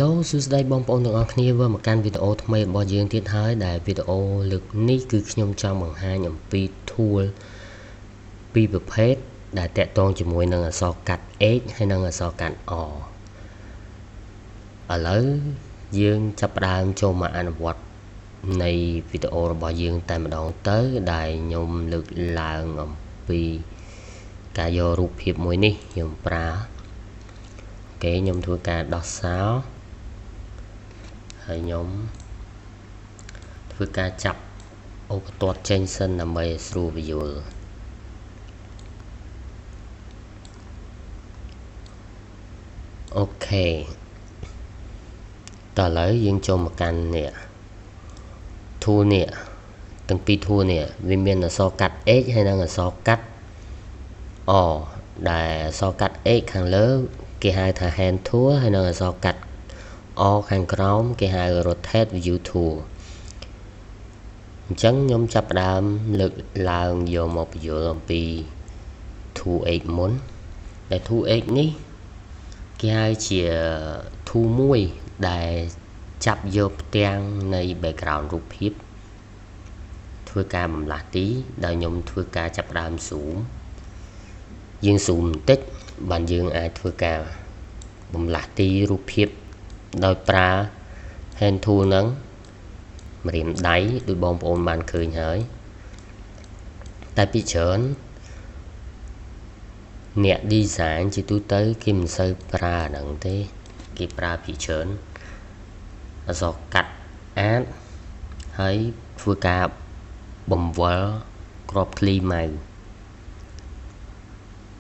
Hello សួស្តីបងប្អូនទាំងអស់គ្នាវិលមកកាន់វីដេអូថ្មីរបស់យើងទៀតហើយដែលវីដេអូលើកនេះគឺខ្ញុំចង់បង្ហាញអំពី tool ពីរប្រភេទដែលតាក់ទងជាមួយនឹងអក្សរកាត់ H ហើយនិងអក្សរកាត់ O ឥឡូវយើងចាប់ផ្ដើមចូលមកអនុវត្តនៃវីដេអូរបស់យើងតែម្ដងទៅដែលខ្ញុំលើកឡើងអំពីការយករូបភាពមួយនេះខ្ញុំប្រើគេខ្ញុំធ្វើការដោះសោហើយខ្ញុំធ្វើការចាប់អូបន្ទាត់ចេញសិនដើម្បីឲ្យស្រួលពយល់អូខេតោះឥឡូវយើងចូលមកកាន់នេះ tool នេះទាំងពីរ tool នេះវាមានអក្សរកាត់ H ហើយនិងអក្សរកាត់ O ដែលអក្សរកាត់ H ខាងលើគេហៅថា hand tool ហើយនិងអក្សរកាត់ O ខាងក្រោមគេហៅ rotate view tool អញ្ចឹងខ្ញុំចាប់ផ្ដើមលើកឡើងយកមកពន្យល់អំពី tool H មុនដែល tool H នេះគេហៅជា tool មួយដែលចាប់យកផ្ទាំងនៃ background រូបភាពធ្វើការបំលាស់ទីដោយខ្ញុំធ្វើការចាប់ផ្ដើម zoom យើង zoom បន្តិចបានយើងអាចធ្វើការបំលាស់ទីរូបភាពដោយប្រើ hand tool ហ្នឹងម្រាមដៃដូចបងប្អូនបានឃើញហើយតែពីច្រើនអ្នក design ជាទូទៅគេមិនសូវប្រើអាហ្នឹងទេគេប្រើពីច្រើនអក្សរកាត់អាតហើយធ្វើការបំវល់ក្របឃ្លីម៉ៅ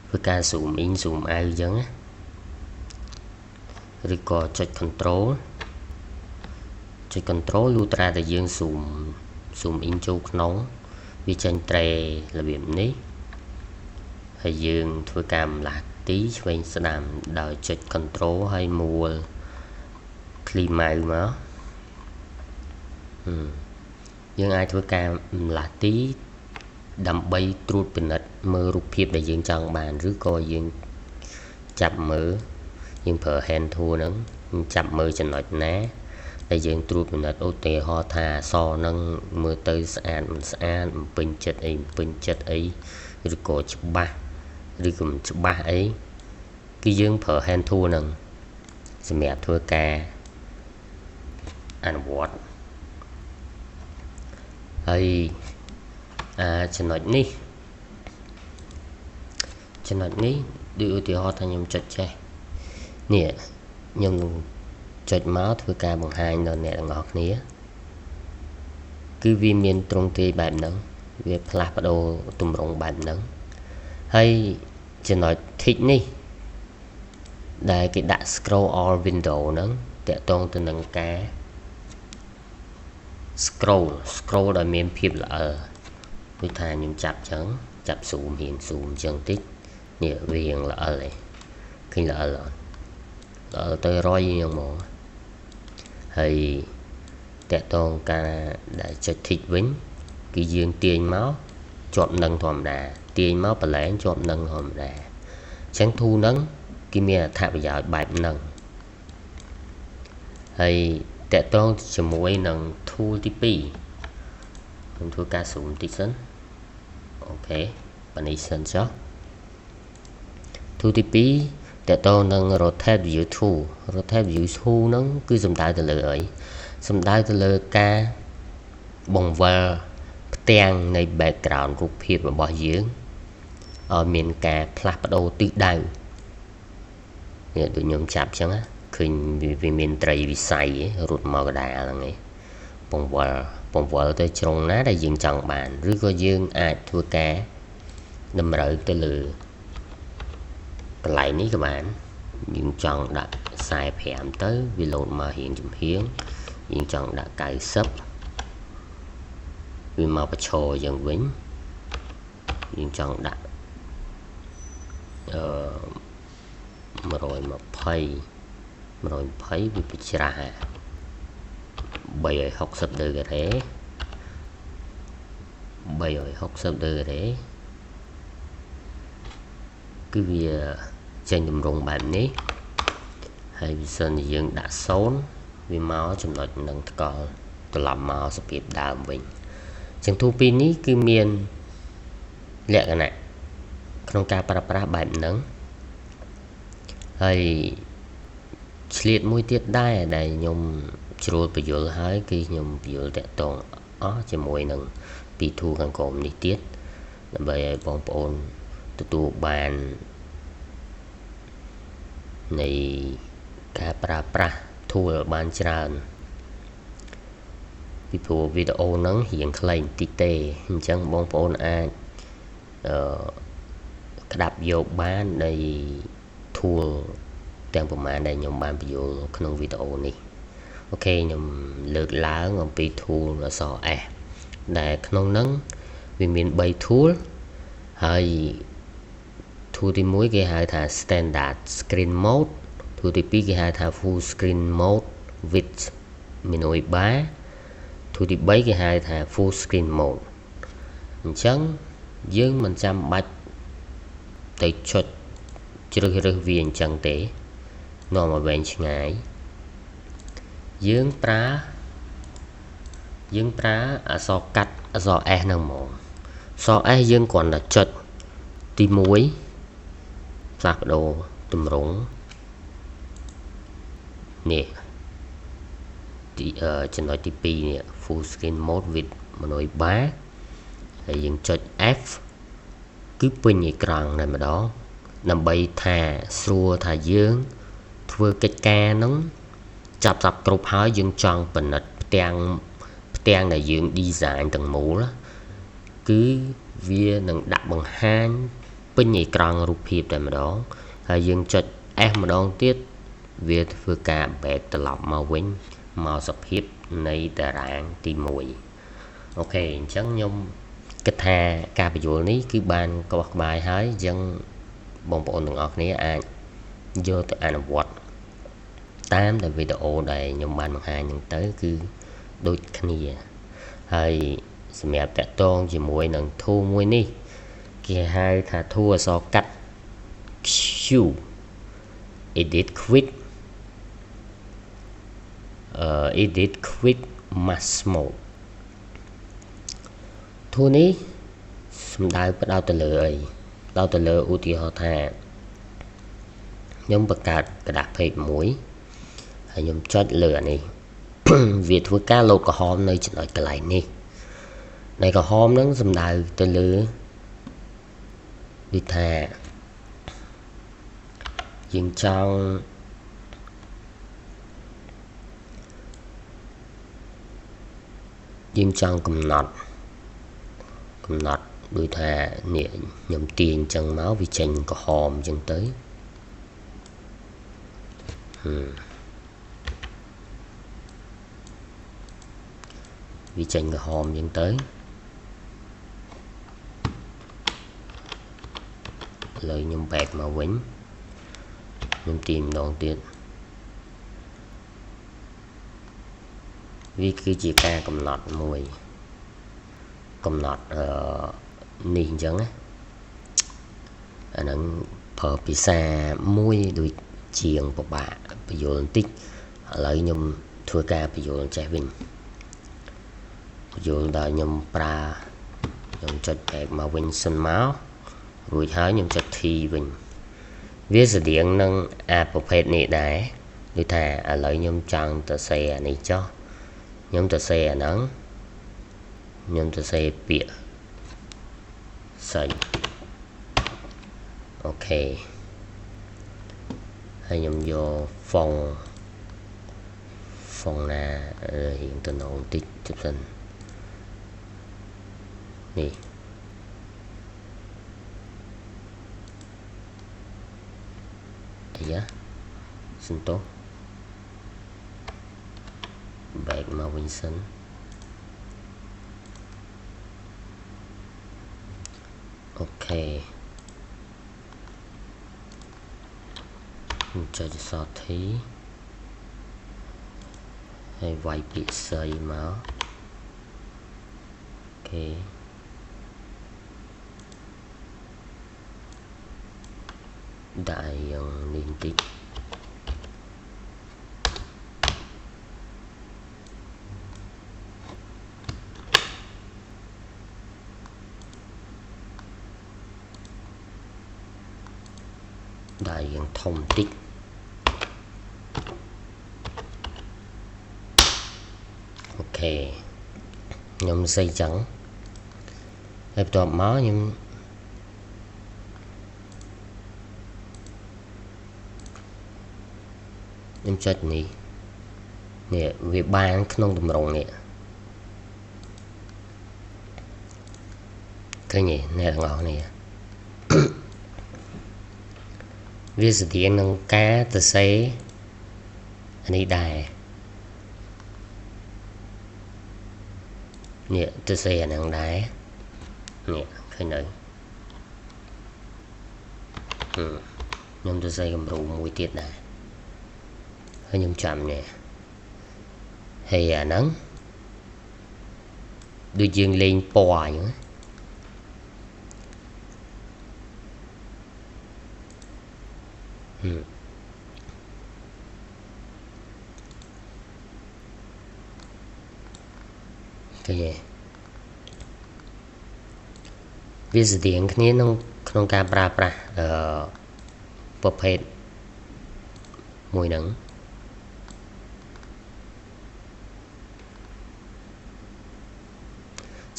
ធ្វើការ zoom in zoom out អញ្ចឹងណាឬក៏ចុច control លុះត្រាតែយើង zoom in ចូលក្នុងវាចេញត្រេរបៀបនេះហើយយើងធ្វើការបន្លាស់ទីឆ្វេងស្ដាំដោយចុច control ហើយមួលឃ្លីម៉ៅមកយើងអាចធ្វើការបន្លាស់ទីដើម្បីត្រួតពិនិត្យមើលរូបភាពដែលយើងចង់បានឬក៏យើងចាប់មើលយើងប្រើ hand tool ហ្នឹងចាប់មើលចំណុចណាដែលយើងត្រួតពិនិត្យឧទាហរណ៍ថាអក្សរហ្នឹងមើលទៅស្អាតមិនស្អាតមិនពេញចិត្តអីឬក៏ច្បាស់ឬក៏មិនច្បាស់អីគឺយើងប្រើ hand tool ហ្នឹងសម្រាប់ធ្វើការអនុវត្តហើយចំណុចនេះដូចឧទាហរណ៍ថាខ្ញុំចុចចេះនេះខ្ញុំចុចមកធ្វើការបង្ហាញដល់អ្នកទាំងអស់គ្នាគឺវាមានទ្រង់ទ្រាយបែបហ្នឹងវាផ្លាស់ប្ដូរទម្រង់បែបហ្នឹងហើយចំណុច tick នេះដែលគេដាក់ scroll all window ហ្នឹងតាក់ទងទៅនឹងការ scroll ដោយមានភាពល្អដូចថាខ្ញុំចាប់ចឹងចាប់ zoom រៀង zoom ចឹងតិចនេះវារៀងល្អឯងឃើញល្អទៅ100យ៉ាងមកហើយតាក់ទងការដែលចុច tick វិញគឺយើងទាញមកជាប់នឹងធម្មតាទាញមកបន្លែងជាប់នឹងធម្មតាអញ្ចឹង tool ហ្នឹងគេមានអត្ថប្រយោជន៍បែបហ្នឹងហើយតាក់ទងជាមួយនឹង tool ទី2ខ្ញុំធ្វើការ zoom តិចសិនអូខេបាននេះសិនចុះ tool ទី2តាក់ទងនឹង rotate view tool ហ្នឹងគឺសំដៅទៅលើអីសំដៅទៅលើការបង្វិលផ្ទាំងនៃ background រូបភាពរបស់យើងឲ្យមានការផ្លាស់ប្ដូរទិសដៅនេះដូចខ្ញុំចាប់ចឹងណាឃើញវាមានត្រីវិស័យរត់មកកដាលហ្នឹងឯងបង្វិលទៅជ្រុងណាដែលយើងចង់បានឬក៏យើងអាចធ្វើការតម្រូវទៅលើកន្លែងនេះក៏បានយើងចង់ដាក់45ទៅវាលោតមករៀងចំហៀងយើងចង់ដាក់90វាមកបញ្ឈរយ៉ាងវិញយើងចង់ដាក់120វាពិច្រាស់360 ដឺក្រេគឺវាចេញតម្រង់បែបនេះហ ហើយវាសិនយើងដាក់0វាមកចំណុចនឹងថ្កល់ត្រឡប់មកសភាពដើមវិញចឹងទូពីរនេះគឺមានលក្ខណៈក្នុងការប្រើប្រាស់បែបហ្នឹងហើយឆ្លៀតមួយទៀតដែរដែលខ្ញុំជ្រួលបញ្យល់ហើយគឺខ្ញុំបញ្យល់តាក់ទងអស់ជាមួយនឹងពីធូខាងក្រោមនេះទៀតដើម្បីឲ្យបងប្អូនទទួលបាននៃការប្រើប្រាស់ tool បានច្រើនពីព្រោះវីដេអូហ្នឹងរៀងខ្លីបន្តិចទេអញ្ចឹងបងប្អូនអាចក្តាប់យកបាននៃ tool ទាំងប្រមាណដែលខ្ញុំបានបញ្យល់ក្នុងវីដេអូនេះអូខេខ្ញុំលើកឡើងអំពី tool អក្សរ S ដែលក្នុងហ្នឹងវាមាន3 tool ហើយ tool ទី1គេហៅថា standard screen mode tool ទី2គេហៅថា full screen mode with menu bar tool ទី3គេហៅថា full screen mode អញ្ចឹងយើងមិនចាំបាច់ទៅចុចជ្រើសរើសវាអញ្ចឹងទេនាំឲ្យវែងឆ្ងាយយើងប្រើអក្សរកាត់អក្សរ S ហ្នឹងហ្មងអក្សរ S យើងគ្រាន់តែចុចទី1ផ្លាស់ប្ដូរទម្រង់នេះទីចំណុចទី2នេះ full screen mode with menu bar ហើយយើងចុច F គឺពេញអេក្រង់តែម្ដងដើម្បីថាស្រួលថាយើងធ្វើកិច្ចការហ្នឹងចាប់គ្រប់ហើយយើងចង់ពិនិត្យផ្ទាំងដែលយើង design ទាំងមូលគឺវានឹងដាក់បង្ហាញពេញអេក្រង់រូបភាពតែម្ដងហើយយើងចុច S ម្ដងទៀតវាធ្វើការ back ត្រឡប់មកវិញមកសភាពនៃតារាងទី1អូខេអញ្ចឹងខ្ញុំគិតថាការបញ្យល់នេះគឺបានកោះក្បាយហើយអញ្ចឹងបងប្អូនទាំងអស់គ្នាអាចយកទៅអនុវត្តតាមតែវីដេអូដែលខ្ញុំបានបង្ហាញហ្នឹងទៅគឺដូចគ្នាហើយសម្រាប់តាក់ទងជាមួយនឹង tool មួយនេះគេហៅថា tool អក្សរកាត់ Q edit quick mask mode tool នេះសំដៅផ្ដោតទៅលើអីផ្ដោតទៅលើឧទាហរណ៍ថាខ្ញុំបង្កើតกระดาษ page មួយហើយខ្ញុំចុចលើអានេះ វាធ្វើការលោតក្រហមនៅចំណុចកន្លែងនេះនៃក្រហមហ្នឹងសំដៅទៅលើដូចថាយើងចង់កំណត់ដូចថានេះខ្ញុំទាញអញ្ចឹងមកវាចេញក្រហមអញ្ចឹងទៅវាចេញក្រហមអញ្ចឹងទៅឥឡូវខ្ញុំ back មកវិញខ្ញុំទាញម្ដងទៀតវាគឺជាការកំណត់មួយកំណត់នេះអញ្ចឹងណាអាហ្នឹងប្រើភាសាមួយដូចជាងពិបាកបញ្យល់បន្តិចឥឡូវខ្ញុំធ្វើការបញ្យល់ចេះវិញបញ្យល់ដល់ខ្ញុំប្រើខ្ញុំចុច back មកវិញសិនមករួចហើយខ្ញុំចុច T វិញវាស្តៀងនឹងអាប្រភេទនេះដែរដូចថាឥឡូវខ្ញុំចង់ទៅសេអានេះចុះខ្ញុំទៅសេអាហ្នឹងខ្ញុំទៅសេពាក្យសេអូខេហើយខ្ញុំយកហ្វុងណារៀងទៅនងតិចទៅសិននេះអាយ៉ាសិនតោះ back មកវិញសិនអូខេខ្ញុំចុចអក្សរ T ហើយវាយពាក្យស្អីមកអូខេដាក់យ៉ាងនេះបន្តិច đại dạng thông tích ok nhóm xây trắng em tập máu nhưng em chất này nè về ban không tầm rộng nè cái gì nè ngọt nè viết sự kiện nâng cá từ xây anh đi đài nè từ xây nâng đáy nè cái này nhóm từ xây cầm rủ mùi tiết này hơi nhóm chậm nè hay nắng đưa dương lên bò nữa cái gì viết sự điện cái này nó ca praประเภทមួយហ្នឹង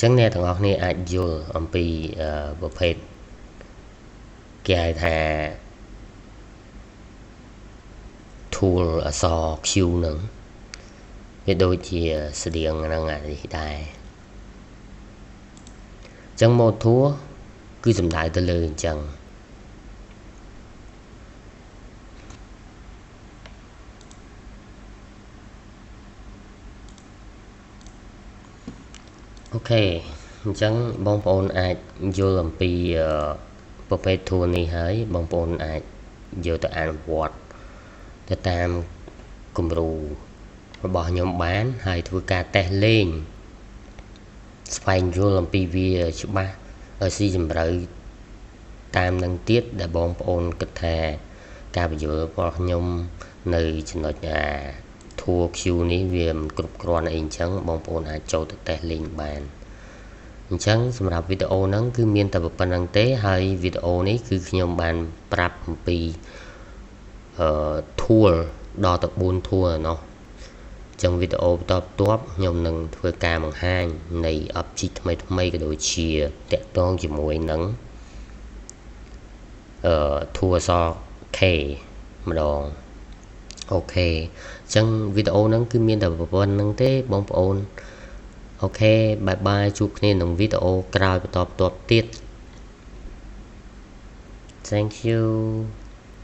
ចឹងអ្នកទាំងអស់គ្នាអាចយល់អំពីប្រភេទគេហៅថា tool អក្សរ Q ហ្នឹងវាដូចជាស្តៀងហ្នឹងនេះដែរចឹង mode tool គឺសំដៅទៅលើអញ្ចឹងអូខេអញ្ចឹងបងប្អូនអាចយល់អំពីប្រភេទ tool នេះហើយបងប្អូនអាចយកទៅអនុវត្តទៅតាមគំរូរបស់ខ្ញុំបានហើយធ្វើការតេស្តលេងស្វែងយល់អំពីវាច្បាស់ឲ្យស៊ីជម្រៅតាមនឹងទៀតដែលបងប្អូនគិតថាការបញ្យល់របស់ខ្ញុំនៅចំណុចtool Q នេះវាមិនគ្រប់គ្រាន់អីអញ្ចឹងបងប្អូនអាចចូលទៅតេស្តលេងបានអញ្ចឹងសម្រាប់វីដេអូហ្នឹងគឺមានតែប៉ុណ្្នឹងទេហើយវីដេអូនេះគឺខ្ញុំបានប្រាប់អំពីtool ដល់ទៅ4 tool เนาะអញ្ចឹងវីដេអូបន្តខ្ញុំនឹងធ្វើការបង្ហាញនៃ object ថ្មីក៏ដូចជាតាក់ទងជាមួយនឹងtool អក្សរ K ម្ដងអូខេអញ្ចឹងវីដេអូហ្នឹងគឺមានតែប៉ុណ្្នឹងទេបងប្អូនអូខេបាយបាយជួបគ្នាក្នុងវីដេអូក្រោយបន្តទៀត Thank you